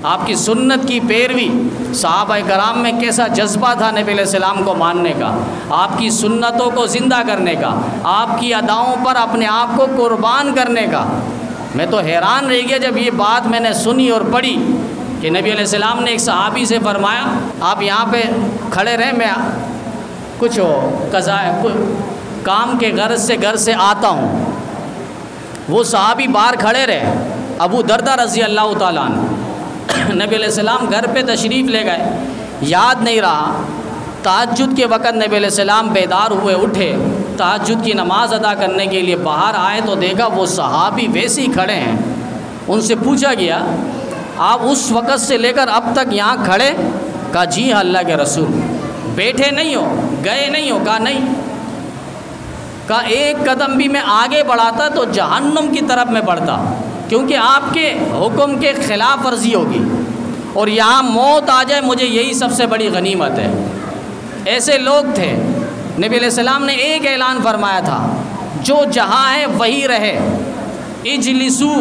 آپ کی سنت کی پیروی، صحابہ کرام میں کیسا جذبہ تھا نبی علیہ السلام کو ماننے کا، آپ کی سنتوں کو زندہ کرنے کا، آپ کی اداؤں پر اپنے آپ کو قربان کرنے کا۔ میں تو حیران رہ گیا جب یہ بات میں نے سنی اور پڑھی کہ نبی علیہ السلام نے ایک صحابی سے فرمایا آپ یہاں پہ کھڑے رہیں، میں کچھ کام کے غرض سے گھر سے آتا ہوں۔ وہ صحابی باہر کھڑے رہے، ابو دردہ رضی اللہ تعالیٰ عنہ۔ نبی علیہ السلام گھر پہ تشریف لے گئے، یاد نہیں رہا، تہجد کے وقت نبی علیہ السلام بیدار ہوئے، اٹھے، تہجد کی نماز ادا کرنے کے لیے باہر آئے تو دیکھا وہ صحابی ویسے ہی کھڑے ہیں۔ ان سے پوچھا گیا آپ اس وقت سے لے کر اب تک یہاں کھڑے؟ کہا جی اللہ کے رسول۔ بیٹھے نہیں ہو، گئے نہیں ہو؟ کہا نہیں۔ کہا ایک قدم بھی میں آگے بڑھاتا تو جہنم کی طرف میں بڑھتا، کیونکہ آپ کے حکم کے خلاف ورزی ہوگی، اور یہاں موت آ جائے مجھے یہی سب سے بڑی غنیمت ہے۔ ایسے لوگ تھے۔ نبی علیہ السلام نے ایک اعلان فرمایا تھا، جو جہاں ہے وہی رہے، اجلسو،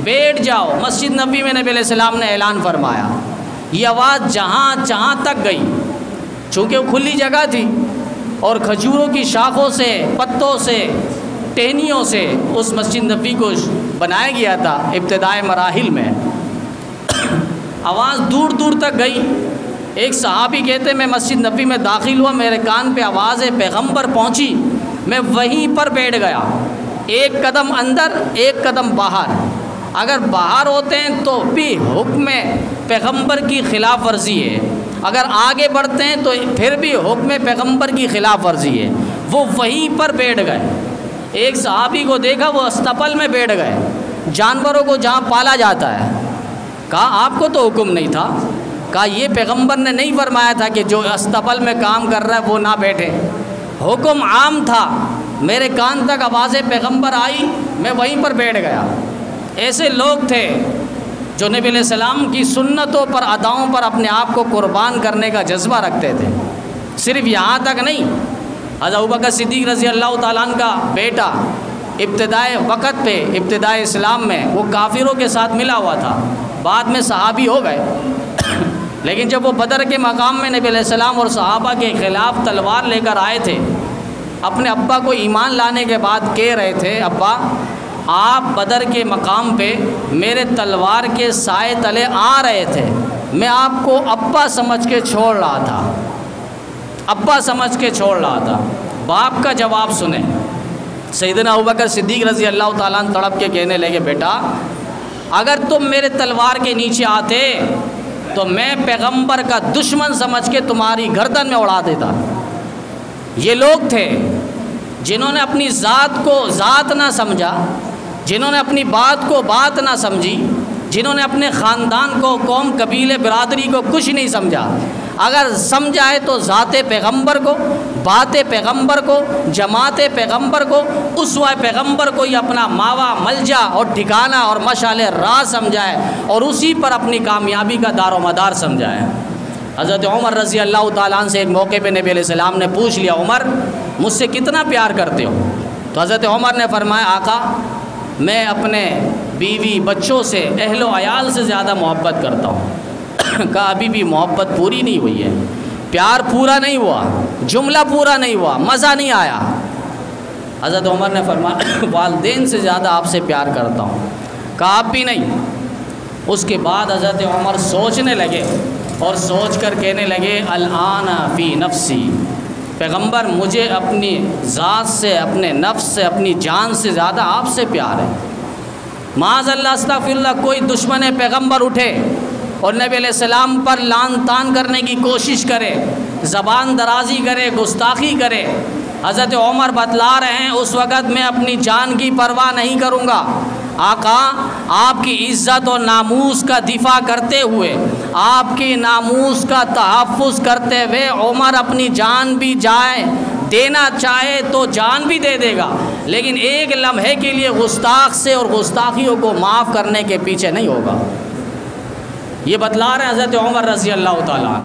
بیٹھ جاؤ۔ مسجد نبوی میں نبی علیہ السلام نے اعلان فرمایا، یہ آواز جہاں تک گئی، چونکہ وہ کھلی جگہ تھی اور کھجوروں کی شاخوں سے، پتوں سے، ٹہنیوں سے اس مسجد نبوی کو بنایا گیا تھا ابتدائی مراحل میں۔ آواز دور دور تک گئی۔ ایک صحابی کہتے میں مسجد نبوی میں داخل ہوا، میرے کان پہ آواز پیغمبر پہنچی، میں وہیں پر بیٹھ گیا، ایک قدم اندر ایک قدم باہر۔ اگر باہر ہوتے ہیں تو بھی حکم پیغمبر کی خلاف ورزی ہے، اگر آگے بڑھتے ہیں تو پھر بھی حکم پیغمبر کی خلاف ورزی ہے۔ وہ وہیں پر بیٹھ گئے۔ ایک صحابی کو دیکھا وہ استقبل میں بیٹھ گئے، جانوروں کو جہاں پالا جاتا ہے۔ کہا آپ کو تو حکم نہیں تھا؟ کہا یہ پیغمبر نے نہیں فرمایا تھا کہ جو استقبل میں کام کر رہا ہے وہ نہ بیٹھے، حکم عام تھا، میرے کان تک آواز پیغمبر آئی، میں وہیں پر بیٹھ گیا۔ ایسے لوگ تھے جو نبی علیہ السلام کی سنتوں پر، اداؤں پر اپنے آپ کو قربان کرنے کا جذبہ رکھتے تھے۔ صرف یہاں تک نہیں، حضرت ابوبکر صدیق رضی اللہ تعالیٰ عنہ کا بیٹا ابتدائی وقت پہ، ابتدائی اسلام میں وہ کافروں کے ساتھ ملا ہوا تھا، بعد میں صحابی ہو گئے، لیکن جب وہ بدر کے مقام میں نبی علیہ السلام اور صحابہ کے خلاف تلوار لے کر آئے تھے، اپنے ابا کو ایمان لانے کے بعد کہہ رہے تھے ابا آپ بدر کے مقام پہ میرے تلوار کے سائے تلے آ رہے تھے، میں آپ کو ابا سمجھ کے چھوڑ رہا تھا، ابا سمجھ کے چھوڑ رہا تھا۔ باپ کا جواب سنیں۔ سیدنا ابوبکر صدیق رضی اللہ تعالیٰ عنہ تڑپ کے کہنے لگے بیٹا اگر تم میرے تلوار کے نیچے آتے تو میں پیغمبر کا دشمن سمجھ کے تمہاری گردن میں اڑا دیتا۔ یہ لوگ تھے جنہوں نے اپنی ذات کو ذات نہ سمجھا، جنہوں نے اپنی بات کو بات نہ سمجھی، جنہوں نے اپنے خاندان کو، قوم، قبیلے، برادری کو کچھ نہیں سمجھا۔ اگر سمجھا ہے تو ذات پیغمبر کو، بات پیغمبر کو، جماعت پیغمبر کو، اسوہ پیغمبر کو ہی اپنا ماوا، ملجا اور ٹھکانہ اور مشعل راہ سمجھا ہے اور اسی پر اپنی کامیابی کا دار و مدار سمجھا ہے۔ حضرت عمر رضی اللہ تعالیٰ عنہ سے ایک موقع پہ نبی علیہ السلام نے پوچھ لیا عمر مجھ سے کتنا پیار کرتے ہو؟ تو حضرت عمر نے فرمایا آقا میں اپنے بیوی بچوں سے، اہل و عیال سے زیادہ محبت کرتا ہوں۔ کہا ابھی بھی محبت پوری نہیں ہوئی ہے، پیار پورا نہیں ہوا، جملہ پورا نہیں ہوا، مزہ نہیں آیا۔ حضرت عمر نے فرمایا والدین سے زیادہ آپ سے پیار کرتا ہوں۔ کہا آپ بھی نہیں۔ اس کے بعد حضرت عمر سوچنے لگے اور سوچ کر کہنے لگے الآن فی نفسی، پیغمبر مجھے اپنی ذات سے، اپنے نفس سے، اپنی جان سے زیادہ آپ سے پیار ہے۔ معاذ اللہ استغفر اللہ کوئی دشمن پیغمبر اٹھے اور نبی علیہ السلام پر لعن طعن کرنے کی کوشش کرے، زبان درازی کرے، گستاخی کرے، حضرت عمر بتلا رہے ہیں اس وقت میں اپنی جان کی پرواہ نہیں کروں گا۔ آقا آپ کی عزت و ناموس کا دفاع کرتے ہوئے، آپ کی ناموس کا تحفظ کرتے ہوئے عمر اپنی جان بھی جائے دینا چاہے تو جان بھی دے دے گا، لیکن ایک لمحے کے لیے گستاخ سے اور گستاخیوں کو معاف کرنے کے پیچھے نہیں ہوگا۔ یہ بتلا رہے ہیں حضرت عمر رضی اللہ تعالیٰ عنہ۔